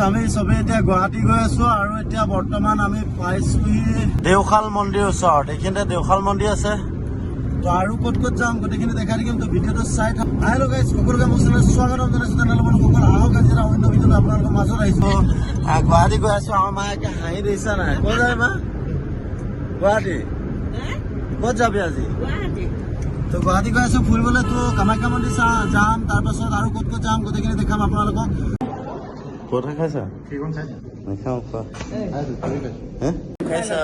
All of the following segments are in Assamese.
আমি সবে এতিয়া গুৱাহাটী গৈ আছো আৰু এতিয়া বৰ্তমান আমি পাইছোহি দেওশাল মন্দিৰ ওচৰত। এইখিনিতে দেওশাল মন্দিৰ আছে। তো আৰু ক'ত ক'ত যাম গোটেইখিনি দেখাই থাকিম। তো ভিডিঅ'টো চাই থাক। হেল্ল' গাইজ, সকলোকে মোৰ চেনেলত স্বাগতম জনাইছো। তেনেহ'লে সকলো আহক আজি এটা অন্য ভিডিঅ'লৈ আপোনালোকৰ মাজত আহিছো। গুৱাহাটী গৈ আছো। আমাৰ মায়ে এতিয়া হাঁহি দিছা নাই? ক'ত যায় মা? গুৱাহাটী ক'ত যাবি আজি? তো গুৱাহাটী গৈ আছো ফুৰিবলৈ। তো কামাখ্যা মন্দিৰ যাম, তাৰপাছত আৰু ক'ত ক'ত যাম গোটেইখিনি দেখাম আপোনালোকক। ক'ত খাইছা? নাখাওঁ খাইছা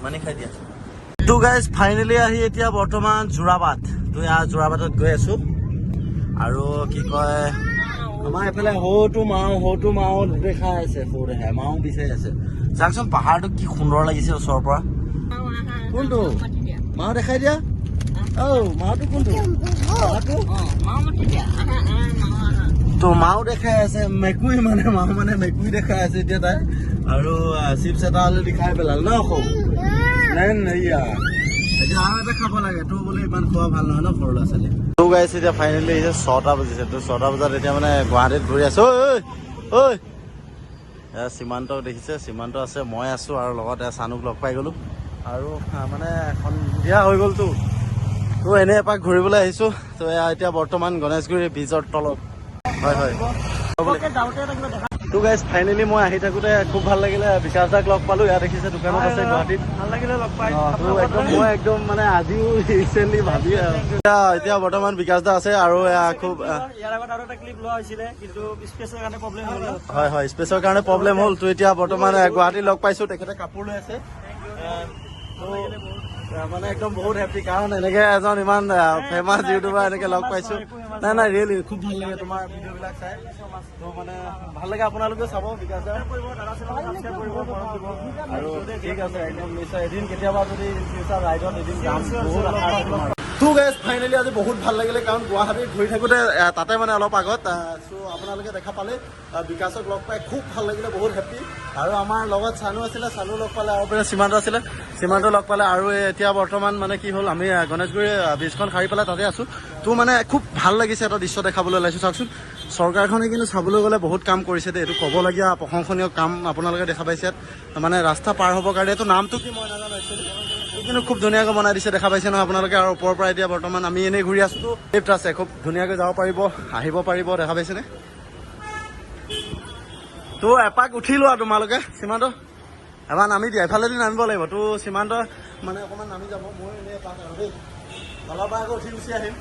মানে খাই দিয়া। তো গাইজ ফাইনেলি আহি এতিয়া বৰ্তমান যোৰাবাট। তো ইয়াৰ যোৰাবাটত গৈ আছো। আৰু কি কয় আমাৰ এইফালে সৌটো মাও দেখাই আছে। সৌ দেখাই মাও বিচাৰি আছে। চাওকচোন পাহাৰটো কি সুন্দৰ লাগিছে ওচৰৰ পৰা। কোনটো মাও দেখাই দিয়া? মাওটো কোনটো? তো মাও দেখাই আছে মেকুৰী মানে মাও মানে মেকুৰী দেখাই আছে এতিয়া তাই। আৰু চিপছ এটা হ'লে দেখাই পেলাল ন সৌ এয়া এতিয়া আৰু এটা খাব লাগে। তো বোলে ইমান খোৱা ভাল নহয় ন সৰু ল'ৰা ছোৱালী। তো গাইছ এতিয়া ফাইনেলি আহিছে 6টা বাজিছে। তো 6টা বজাত এতিয়া মানে গুৱাহাটীত ঘূৰি আছো। ঐ সীমান্তক দেখিছে? সীমান্ত আছে, মই আছো আৰু লগতে চানুক লগ পাই গ'লো। আৰু মানে সন্ধিয়া হৈ গ'লতো। তো এনেই এপাক ঘূৰিবলৈ আহিছো। তো এতিয়া বৰ্তমান গণেশগুৰি ব্ৰিজৰ তলত। হয় তো গাইজ ফাইনেলি মই আহি থাকোঁতে খুব ভাল লাগিলে। বিকাশ দাক লগ পালো। ইয়াত দেখিছে দোকানত আছে গুৱাহাটীত। ভাল লাগিলে লগ পাই। মই একদম মানে আজিও ৰিচেণ্টলি ভাবি এতিয়া বৰ্তমান বিকাশ দা আছে আৰু খুব হয় স্পেচৰ কাৰণে প্ৰব্লেম হ'ল। তো এতিয়া বৰ্তমান গুৱাহাটী লগ পাইছো। তেখেতে কাপোৰ লৈ আছে। মানে একদম বহুত হেপ্পী, কাৰণ এনেকে এজন ইমান ফেমাছ ইউটিউবাৰ এনেকে লগ পাইছো। নাই ৰিয়েলি খুব ভাল লাগে তোমাৰ ভিডিঅ'বিলাক চাই। তো মানে ভাল লাগে, আপোনালোকে চাব বিকাশ দা আৰু ঠিক আছে একদম নিশ্চয় এদিন কেতিয়াবা যদি ফিউচাৰ ৰাইডত এদিন যাম। বহুত আশা আছে তোমাৰ। তো গাইজ ফাইনেলি আজি বহুত ভাল লাগিলে, কাৰণ গুৱাহাটীত ঘূৰি থাকোঁতে তাতে মানে অলপ আগত আপোনালোকে দেখা পালে বিকাশক লগ পাই খুব ভাল লাগিলে, বহুত হেপ্পী। আৰু আমাৰ লগত চানু আছিলে, চানু লগ পালে। আৰু পিছত সীমান্ত আছিলে, সীমান্ত লগ পালে। আৰু এতিয়া বৰ্তমান মানে কি হ'ল, আমি গণেশগুৰি ব্ৰিজখন সাৰি পেলাই তাতে আছোঁ। তো মানে খুব ভাল লাগিছে এটা দৃশ্য দেখাবলৈ ওলাইছোঁ। চাওকচোন চৰকাৰখনে কিন্তু চাবলৈ গ'লে বহুত কাম কৰিছে দেই। এইটো ক'বলগীয়া প্ৰশংসনীয় কাম আপোনালোকে দেখা পাইছে। মানে ৰাস্তা পাৰ হ'বৰ কাৰণে এইটো নামটো কি মই নাজানো একচুৱেলি, কিন্তু খুব ধুনীয়াকৈ বনাই দিছে। দেখা পাইছে নহয় আপোনালোকে। আৰু ওপৰৰ পৰা এতিয়া বৰ্তমান আমি এনেই ঘূৰি আছোঁ। লিফ্ট আছে, খুব ধুনীয়াকৈ যাব পাৰিব, আহিব পাৰিব। দেখা পাইছেনে? তো এপাক উঠিলো আৰু তোমালোকে। সীমান্ত এবাৰ নামি দিয়া, এফালেদি নামিব লাগিব। তো সীমান্ত মানে অকণমান নামি যাব, মই এনেই এপাক আৰু দেই তলৰ পৰা আকৌ উঠি গুচি আহিম।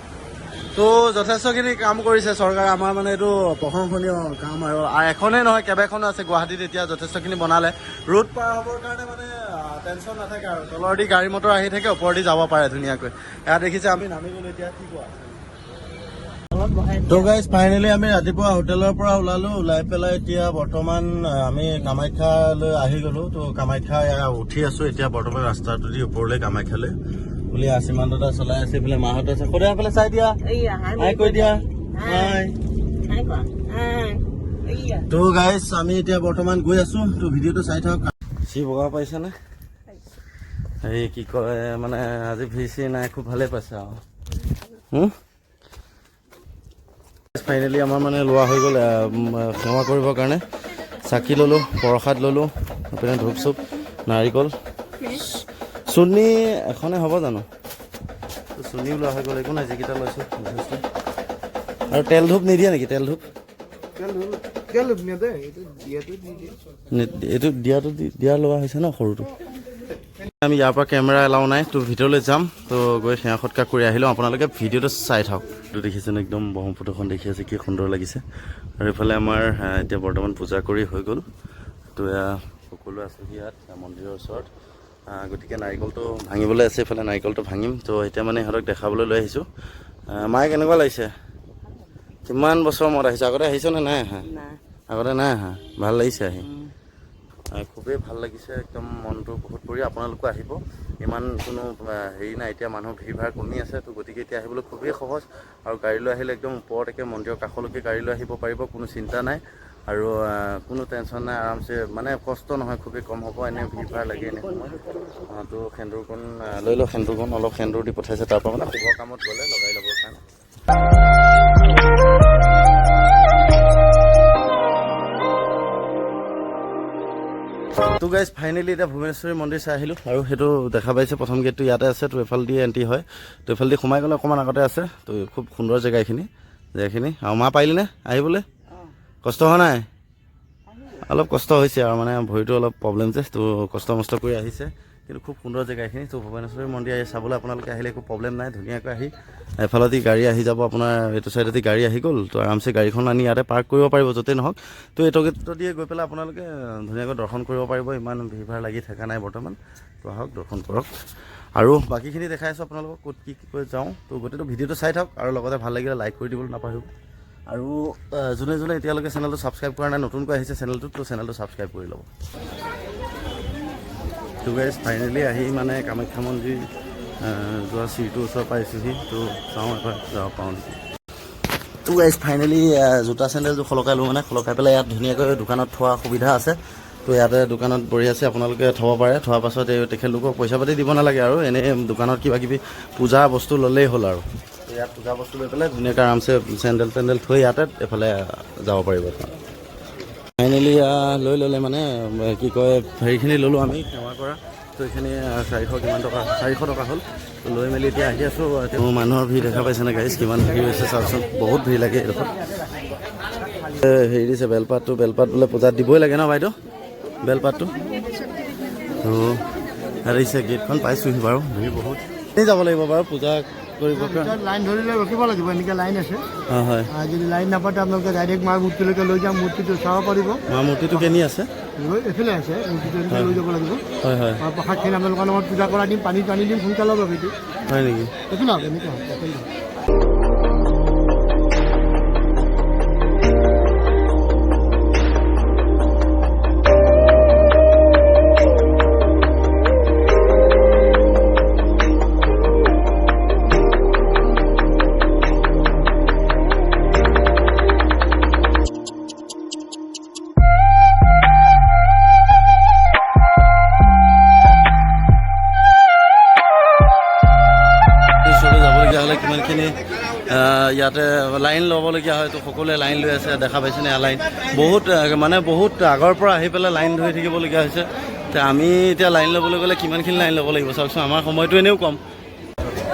তো যথেষ্টখিনি কাম কৰিছে চৰকাৰে। আমাৰ মানে এইটো প্ৰশংসনীয় কাম। আৰু এখনেই নহয়, কেইবাখনো আছে গুৱাহাটীত। এতিয়া যথেষ্টখিনি বনালে। ৰোড পাৰ হ'বৰ কাৰণে মানে টেনশ্যন নাথাকে আৰু তলৰদি গাড়ী মটৰ আহি থাকে, ওপৰেদি যাব পাৰে ধুনীয়াকৈ। এয়া দেখিছে আমি নামি গ'লো। এতিয়া কি কোৱা? তো গাইজ ফাইনেলি আমি ৰাতিপুৱা হোটেলৰ পৰা ওলাই পেলাই এতিয়া বৰ্তমান আমি কামাখ্যালৈ আহি গ'লো। তো কামাখ্যা উঠি আছো এতিয়া বৰ্তমান ৰাস্তাটো দি ওপৰলৈ কামাখ্যালৈ বুলি সীমান্ত দা চলাই আছে। বোলে মাহঁত আছে, সদায় সেইফালে চাই দিয়া, হাই কৈ দিয়া। তো গাইজ আমি এতিয়া বৰ্তমান গৈ আছো। তো ভিডিঅ'টো চাই থাকক। চি বগা পাইছানে? এই কি কয় মানে আজি ভিচি নাই, খুব ভালে পাইছে আৰু ফাইনেলি আমাৰ মানে লোৱা হৈ গ'ল সেৱা কৰিবৰ কাৰণে। চাকি ল'লোঁ, প্ৰসাদ ল'লোঁ, এইপিনে ধূপ চুপ, নাৰিকল, চুনি এখনে হ'ব জানো? চুনিও লোৱা হৈ গ'ল। একো নাই, যিকেইটা লৈছোঁ যথেষ্ট। আৰু তেল ধূপ নিদিয়ে নেকি? তেল ধূপ এইটো দিয়া লোৱা হৈছে ন সৰুটো। আমি ইয়াৰ পৰা কেমেৰা এলাও নাই। তো ভিতৰলৈ যাম। তো গৈ সেৱা সৎকাৰ কৰি আহিলোঁ। আপোনালোকে ভিডিঅ'টো চাই থাকক। তো দেখিছেনে একদম ব্ৰহ্মপুত্ৰখন দেখি আছে, কি সুন্দৰ লাগিছে। আৰু এইফালে আমাৰ এতিয়া বৰ্তমান পূজা কৰি হৈ গ'ল। তো এয়া সকলো আছোঁ ইয়াত মন্দিৰৰ ওচৰত। গতিকে নাৰিকলটো ভাঙিবলৈ আছে, এইফালে নাৰিকলটো ভাঙিম। তো এতিয়া মানে সিহঁতক দেখাবলৈ লৈ আহিছোঁ। মায়ে কেনেকুৱা লাগিছে? কিমান বছৰ মূৰত আহিছে? আগতে আহিছ নে নাই আহা? আগতে নাই আহা। ভাল লাগিছে আহি, খুবেই ভাল লাগিছে একদম মনটো বহুত কৰি। আপোনালোকো আহিব। ইমান কোনো হেৰি নাই। এতিয়া মানুহৰ ভিৰ ভাৰ কমি আছে, তো গতিকে এতিয়া আহিবলৈ খুবেই সহজ। আৰু গাড়ী লৈ আহিলে একদম ওপৰত একে মন্দিৰৰ কাষলৈকে গাড়ী লৈ আহিব পাৰিব, কোনো চিন্তা নাই আৰু কোনো টেনশ্যন নাই। আৰামছে মানে কষ্ট নহয়, খুবেই কম হ'ব। এনেই ভিৰ ভাৰ লাগে এনে সময়। তো সেন্দুৰকণ লৈ লওঁ, সেন্দুৰকণ অলপ সেন্দুৰ দি পঠাইছে তাৰ পৰা, মানে শুভ কামত গ'লে লগাই ল'বৰ কাৰণে। তো গাইজ ফাইনেলি এতিয়া ভুৱনেশ্বৰী মন্দিৰ চাই আহিলোঁ আৰু সেইটো দেখা পাইছে প্ৰথম গেটটো ইয়াতে আছে। তো এইফালেদি এণ্ট্ৰি হয়, তো এইফালেদি সোমাই গ'লে অকণমান আগতে আছে। তো খুব সুন্দৰ জেগা এইখিনি, জেগাখিনি। আৰু মা পাৰিলিনে আহিবলৈ? কষ্ট হোৱা নাই? অলপ কষ্ট হৈছে আৰু মানে ভৰিটো অলপ প্ৰব্লেম যে, তো কষ্ট মষ্ট কৰি আহিছে, কিন্তু খুব সুন্দৰ জেগা এইখিনি। তো ভুৱনেশ্বৰী মন্দিৰ চাবলৈ আপোনালোকে আহিলে একো প্ৰব্লেম নাই, ধুনীয়াকৈ আহি এফালেদি গাড়ী আহি যাব। আপোনাৰ এইটো চাইডেদি গাড়ী আহি গ'ল, তো আৰামছে গাড়ীখন আনি ইয়াতে পাৰ্ক কৰিব পাৰিব য'তেই নহওক। তো এইটো গেটটো দিয়ে গৈ পেলাই আপোনালোকে ধুনীয়াকৈ দৰ্শন কৰিব পাৰিব। ইমান ভিৰ ভাৰ লাগি থকা নাই বৰ্তমান। তো আহক দৰ্শন কৰক, আৰু বাকীখিনি দেখাই আছোঁ আপোনালোকক ক'ত কি কৈ যাওঁ। তো গোটেইটো ভিডিঅ'টো চাই থাকক, আৰু লগতে ভাল লাগিলে লাইক কৰি দিবলৈ নাপাহৰিব। আৰু যোনে যোনে এতিয়ালৈকে চেনেলটো ছাবস্ক্ৰাইব কৰা নাই, নতুনকৈ আহিছে চেনেলটোত, তো চেনেলটো ছাবস্ক্ৰাইব কৰি ল'ব। তো গাইজ ফাইনেলি আহি মানে কামাখ্যা মন্দিৰ যোৱা চিৰিটোৰ ওচৰ পাইছোঁহি। তো চাওঁ এবাৰ যাব পাৰোঁ নেকি। তো গাইজ ফাইনেলি জোতা চেণ্ডেলযোৰ সলকাই লওঁ, মানে সলকাই পেলাই ইয়াত ধুনীয়াকৈ দোকানত থোৱা সুবিধা আছে। তো ইয়াতে দোকানত বহি আছে, আপোনালোকে থ'ব পাৰে। থোৱাৰ পাছত এই তেখেতলোকক পইচা পাতি দিব নালাগে, আৰু এনেই দোকানত কিবা কিবি পূজা বস্তু ল'লেই হ'ল। আৰু ইয়াত পূজা বস্তু লৈ পেলাই ধুনীয়াকৈ আৰামছে চেণ্ডেল টেণ্ডেল থৈ ইয়াতে এফালে যাব পাৰিব। ফাইনেলি লৈ ল'লে মানে কি কয় হেৰিখিনি ল'লোঁ আমি সেৱা কৰা। তো এইখিনি 400 কিমান টকা, 400 টকা হ'ল। তো লৈ মেলি এতিয়া আহি আছোঁ। মোৰ মানুহৰ ভিৰ দেখা পাইছেনে গাইজ, কিমান ভিৰ হৈছে চাওকচোন, বহুত ভিৰ লাগে এইডোখৰত। হেৰি দিছে বেলপাতটো, বেলপাত বোলে পূজাত দিবই লাগে ন বাইদেউ, বেলপাতটো। তো দিছে গেটখন পাইছোঁহি বাৰু, ভিৰ বহুত। এনেই যাব লাগিব বাৰু পূজা কৰিব কাৰণে। লাইন ধৰিলে ৰখিব লাগিব, এনেকৈ লাইন আছে। হয়, যদি লাইন নাপাতে আপোনালোকে ডাইৰেক্ট মাৰ মূৰ্তিলৈকে লৈ যাম, মূৰ্তিটো চাব পাৰিব। মাৰ মূৰ্তিটো কেনি আছে? এইফালে আছে, মূৰ্তিটো এনেকৈ লৈ যাব লাগিব। হয় হয়, প্ৰসাদখিনি আপোনালোকৰ নামত পূজা কৰাই দিম, পানী টানি দিম, সোনকালে হ'ব সেইটো। হয় নেকি? একো নহয়, এনেকৈ হয়। কিমানখিনি ইয়াতে লাইন ল'বলগীয়া হয়। তো সকলোৱে লাইন লৈ আছে, দেখা পাইছেনে লাইন বহুত, মানে বহুত আগৰ পৰা আহি পেলাই লাইন ধৰি থাকিবলগীয়া হৈছে। তো আমি এতিয়া লাইন ল'বলৈ গ'লে কিমানখিনি লাইন ল'ব লাগিব চাওকচোন, আমাৰ সময়টো এনেও কম।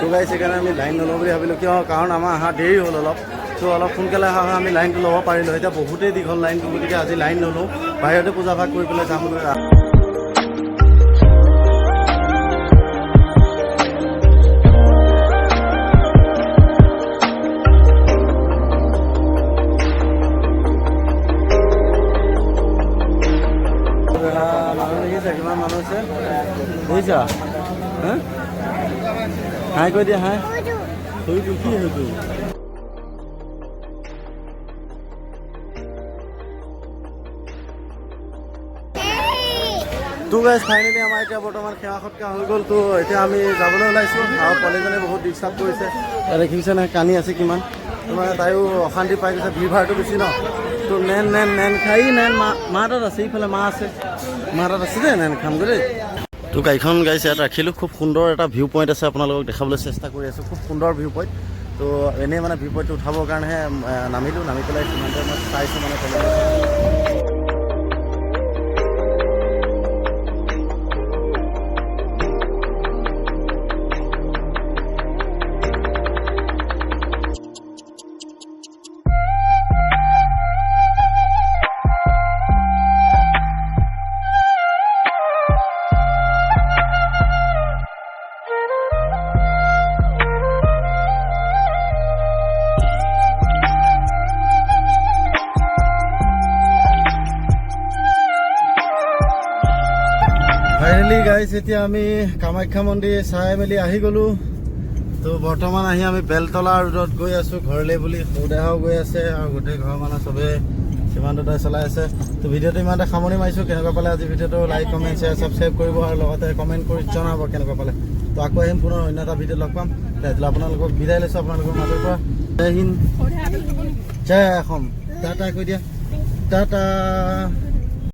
তো গাইছ সেইকাৰণে আমি লাইন নলওঁ বুলি ভাবিলোঁ, কিয় কাৰণ আমাৰ অহা দেৰি হ'ল অলপ। তো অলপ সোনকালে অহা হয় আমি লাইনটো ল'ব পাৰিলোঁ। এতিয়া বহুতেই দীঘল লাইনটো, গতিকে আজি লাইন নলওঁ, বাহিৰতে পূজা ভাগ কৰি পেলাই যাম। কিমান মানুহ আছে বুজিছা? হাই কৈ দিয়া, হাই হয়তো কি হয়তো। তো গাইজ ফাইনেলি আমাৰ এতিয়া বৰ্তমান সেৱা সৎকাৰ হৈ গ'ল। তো এতিয়া আমি যাবলৈ ওলাইছোঁ, আৰু পোৱালীজনে বহুত ডিষ্টাৰ্ব কৰিছে। দেখিছেনে কান্দি আছে কিমান, তোমাৰ তাইও অশান্তি পাই গৈছে, ভিৰ ভাৰটো বেছি ন। তো নেন খাই নেন, মা তাত আছে, ইফালে মা আছে, মা তাত আছে দেই, নেন খামগৈ দেই। তো গাড়ীখন গাইছে ইয়াত ৰাখিলোঁ, খুব সুন্দৰ এটা ভিউ পইণ্ট আছে, আপোনালোকক দেখাবলৈ চেষ্টা কৰি আছোঁ। খুব সুন্দৰ ভিউ পইণ্ট। তো এনেই মানে ভিউ পইণ্টটো উঠাবৰ কাৰণেহে নামিলোঁ, নামি পেলাই কিমান টাইমত চাইছোঁ মানে ফাইনেলি গাইছ এতিয়া আমি কামাখ্যা মন্দিৰ চাই মেলি আহি গ'লোঁ। তো বৰ্তমান আহি আমি বেলতলা ৰোডত গৈ আছোঁ ঘৰলৈ বুলি। সৌদেহাও গৈ আছে আৰু গোটেই ঘৰৰ মানুহ চবেই সীমান্ত দাই চলাই আছে। তো ভিডিঅ'টো ইমানতে সামৰণি মাৰিছোঁ। কেনেকুৱা পালে আজি ভিডিঅ'টো লাইক কমেণ্ট শ্বেয়াৰ ছাবস্ক্ৰাইব কৰিব আৰু লগতে কমেণ্ট কৰি জনাব কেনেকুৱা পালে। তো আকৌ আহিম পুনৰ অন্য এটা ভিডিঅ'ত লগ পাম। তেতিয়াহ'লে আপোনালোকক বিদায় লৈছোঁ আপোনালোকৰ মাজৰ পৰা। জয় হিন্দ জয় অসম। টাটা কৈ দিয়া টাটা।